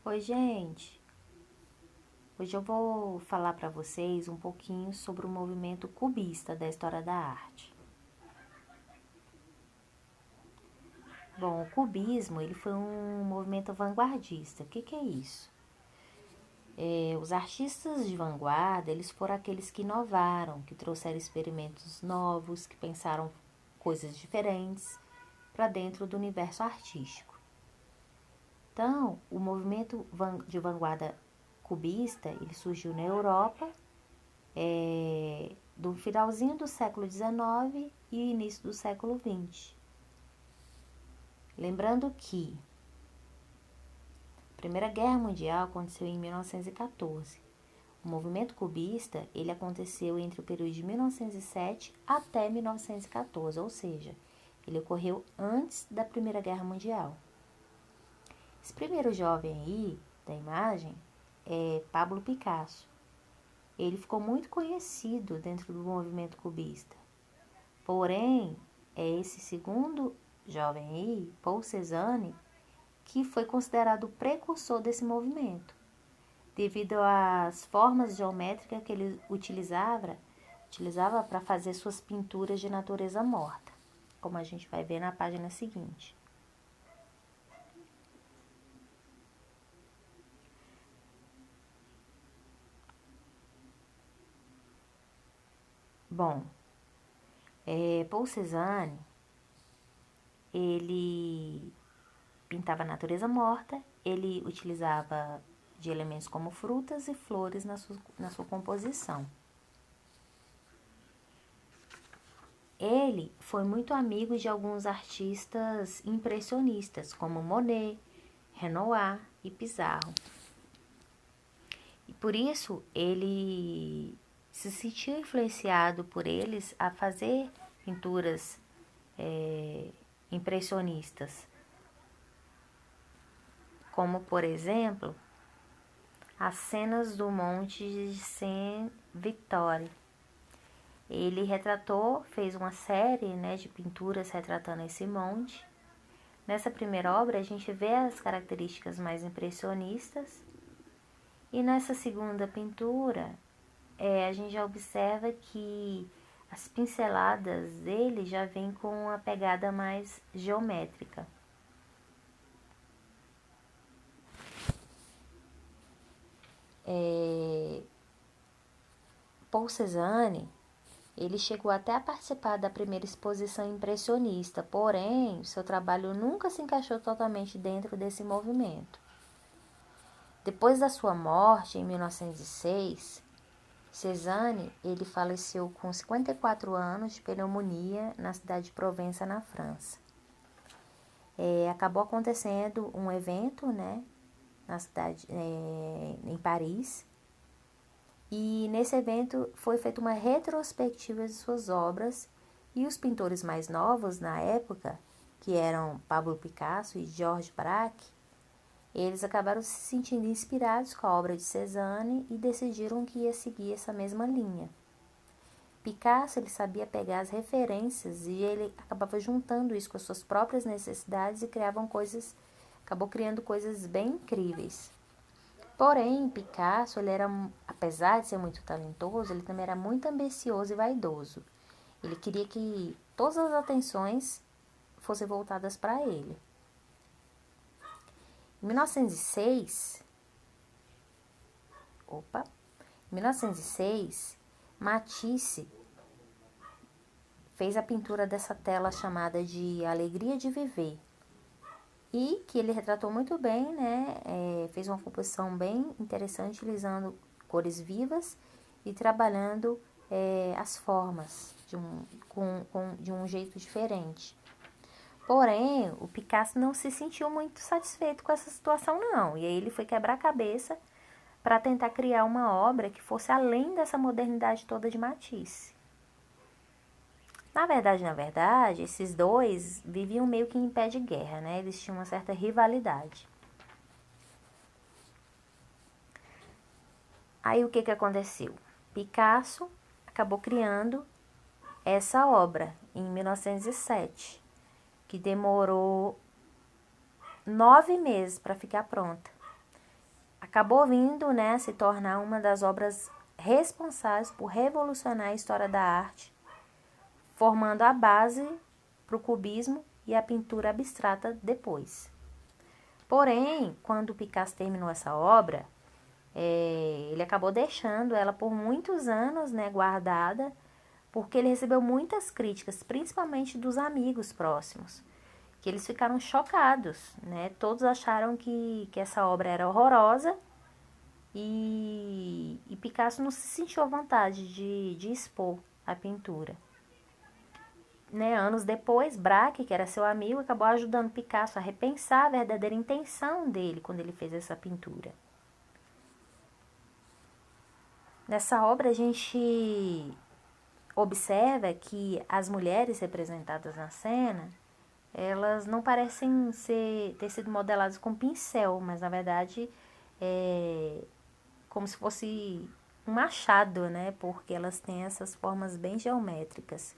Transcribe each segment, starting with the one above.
Oi, gente. Hoje eu vou falar para vocês um pouquinho sobre o movimento cubista da história da arte. Bom, o cubismo ele foi um movimento vanguardista. O que é isso? Os artistas de vanguarda eles foram aqueles que inovaram, que trouxeram experimentos novos, que pensaram coisas diferentes para dentro do universo artístico. Então, o movimento de vanguarda cubista ele surgiu na Europa do finalzinho do século XIX e início do século XX. Lembrando que a Primeira Guerra Mundial aconteceu em 1914. O movimento cubista ele aconteceu entre o período de 1907 até 1914, ou seja, ele ocorreu antes da Primeira Guerra Mundial. Esse primeiro jovem aí da imagem é Pablo Picasso. Ele ficou muito conhecido dentro do movimento cubista. Porém, é esse segundo jovem aí, Paul Cézanne, que foi considerado o precursor desse movimento, devido às formas geométricas que ele utilizava para fazer suas pinturas de natureza morta, como a gente vai ver na página seguinte. Bom, Paul Cézanne, ele pintava a natureza morta, ele utilizava de elementos como frutas e flores na sua composição. Ele foi muito amigo de alguns artistas impressionistas, como Monet, Renoir e Pissarro. E por isso ele se sentiu influenciado por eles a fazer pinturas impressionistas, como por exemplo as cenas do Monte de Saint-Victor. Ele fez uma série de pinturas retratando esse monte. Nessa primeira obra a gente vê as características mais impressionistas e nessa segunda pintura a gente já observa que as pinceladas dele já vêm com uma pegada mais geométrica. Paul Cézanne, ele chegou até a participar da primeira exposição impressionista, porém, seu trabalho nunca se encaixou totalmente dentro desse movimento. Depois da sua morte, em 1906, Cézanne ele faleceu com 54 anos de pneumonia na cidade de Provença, na França. Acabou acontecendo um evento, na cidade, em Paris, e nesse evento foi feita uma retrospectiva de suas obras e os pintores mais novos na época, que eram Pablo Picasso e Georges Braque, eles acabaram se sentindo inspirados com a obra de Cézanne e decidiram que ia seguir essa mesma linha. Picasso ele sabia pegar as referências e ele acabava juntando isso com as suas próprias necessidades e acabou criando coisas bem incríveis. Porém, Picasso, apesar de ser muito talentoso, ele também era muito ambicioso e vaidoso. Ele queria que todas as atenções fossem voltadas para ele. Em 1906, Matisse fez a pintura dessa tela chamada de Alegria de Viver, e que ele retratou muito bem, fez uma composição bem interessante, utilizando cores vivas e trabalhando as formas de um jeito diferente. Porém, o Picasso não se sentiu muito satisfeito com essa situação, não. E aí ele foi quebrar a cabeça para tentar criar uma obra que fosse além dessa modernidade toda de Matisse. Na verdade, esses dois viviam meio que em pé de guerra, Eles tinham uma certa rivalidade. Aí o que aconteceu? Picasso acabou criando essa obra em 1907, que demorou 9 meses para ficar pronta. acabou vindo, né, a se tornar uma das obras responsáveis por revolucionar a história da arte, formando a base para o cubismo e a pintura abstrata depois. Porém, quando Picasso terminou essa obra, ele acabou deixando ela por muitos anos, né, guardada, porque ele recebeu muitas críticas, principalmente dos amigos próximos, que eles ficaram chocados, né? Todos acharam que essa obra era horrorosa e Picasso não se sentiu à vontade de expor a pintura. Né? Anos depois, Braque, que era seu amigo, acabou ajudando Picasso a repensar a verdadeira intenção dele quando ele fez essa pintura. Nessa obra a gente observa que as mulheres representadas na cena, elas não parecem ter sido modeladas com pincel, mas na verdade é como se fosse um machado, né? Porque elas têm essas formas bem geométricas.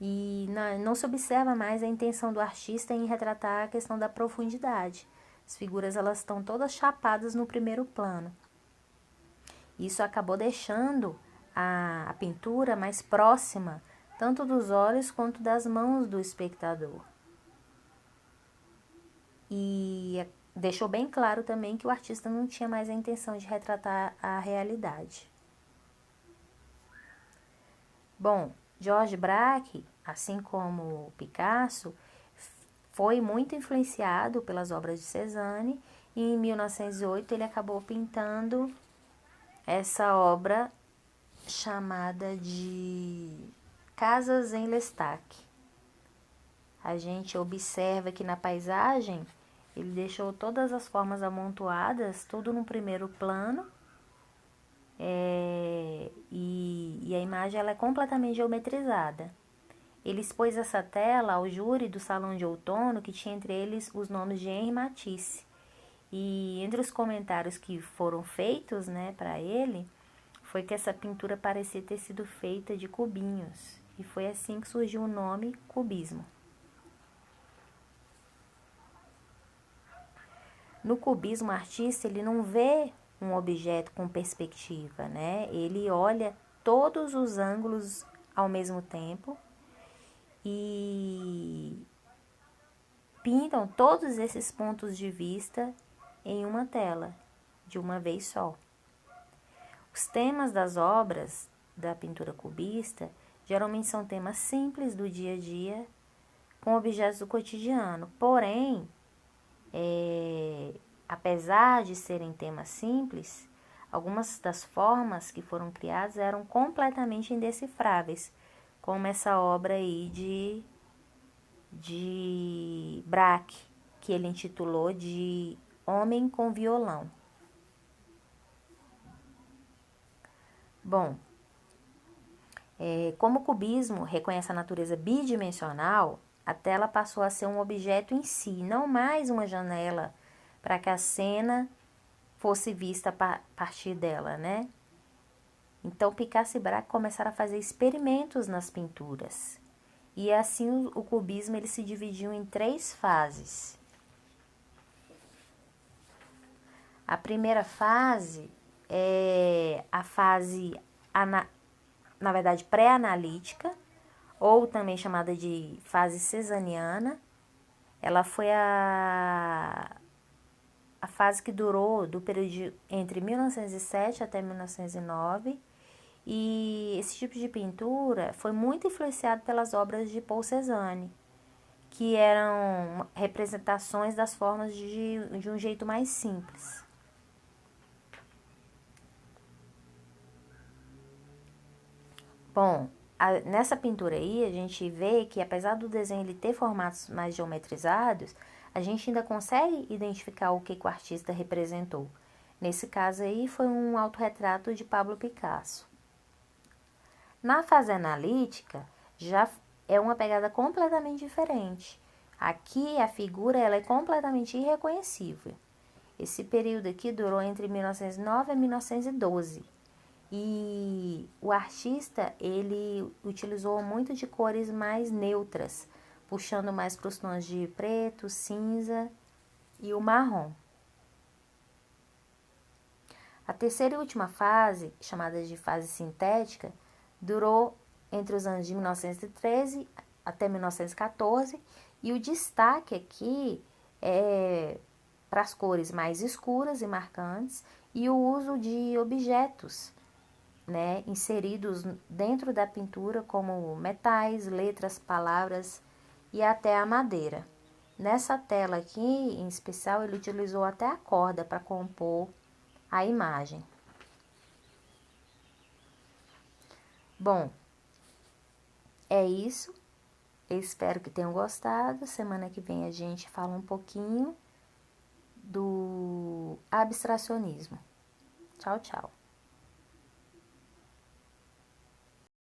E não se observa mais a intenção do artista em retratar a questão da profundidade. As figuras elas estão todas chapadas no primeiro plano. Isso acabou deixando a pintura mais próxima, tanto dos olhos quanto das mãos do espectador. E deixou bem claro também que o artista não tinha mais a intenção de retratar a realidade. Bom, Georges Braque, assim como Picasso, foi muito influenciado pelas obras de Cézanne e em 1908 ele acabou pintando essa obra chamada de Casas em L'Estaque. A gente observa que na paisagem ele deixou todas as formas amontoadas, tudo no primeiro plano, e a imagem ela é completamente geometrizada. Ele expôs essa tela ao júri do Salão de Outono, que tinha entre eles os nomes de Henri Matisse. E entre os comentários que foram feitos, né, para ele, foi que essa pintura parecia ter sido feita de cubinhos. E foi assim que surgiu o nome cubismo. No cubismo, o artista ele não vê um objeto com perspectiva, né? Ele olha todos os ângulos ao mesmo tempo e pintam todos esses pontos de vista em uma tela, de uma vez só. Os temas das obras da pintura cubista geralmente são temas simples do dia a dia, com objetos do cotidiano. Porém, apesar de serem temas simples, algumas das formas que foram criadas eram completamente indecifráveis, como essa obra aí de Braque, que ele intitulou de Homem com Violão. Bom, como o cubismo reconhece a natureza bidimensional, a tela passou a ser um objeto em si, não mais uma janela para que a cena fosse vista a partir dela, né? Então, Picasso e Braque começaram a fazer experimentos nas pinturas. E assim o cubismo ele se dividiu em 3 fases. A primeira fase é a fase, na verdade, pré-analítica, ou também chamada de fase cezanniana. Ela foi a fase que durou do período entre 1907 até 1909. E esse tipo de pintura foi muito influenciado pelas obras de Paul Cézanne, que eram representações das formas de um jeito mais simples. Bom, nessa pintura aí a gente vê que apesar do desenho ele ter formatos mais geometrizados, a gente ainda consegue identificar o que o artista representou. Nesse caso aí foi um autorretrato de Pablo Picasso. Na fase analítica, já é uma pegada completamente diferente. Aqui a figura ela é completamente irreconhecível. Esse período aqui durou entre 1909 e 1912. E o artista ele utilizou muito de cores mais neutras, puxando mais para os tons de preto, cinza e o marrom. A terceira e última fase, chamada de fase sintética, durou entre os anos de 1913 até 1914, e o destaque aqui é para as cores mais escuras e marcantes e o uso de objetos, né, inseridos dentro da pintura, como metais, letras, palavras e até a madeira. Nessa tela aqui, em especial, ele utilizou até a corda para compor a imagem. Bom, é isso. Eu espero que tenham gostado. Semana que vem a gente fala um pouquinho do abstracionismo. Tchau, tchau.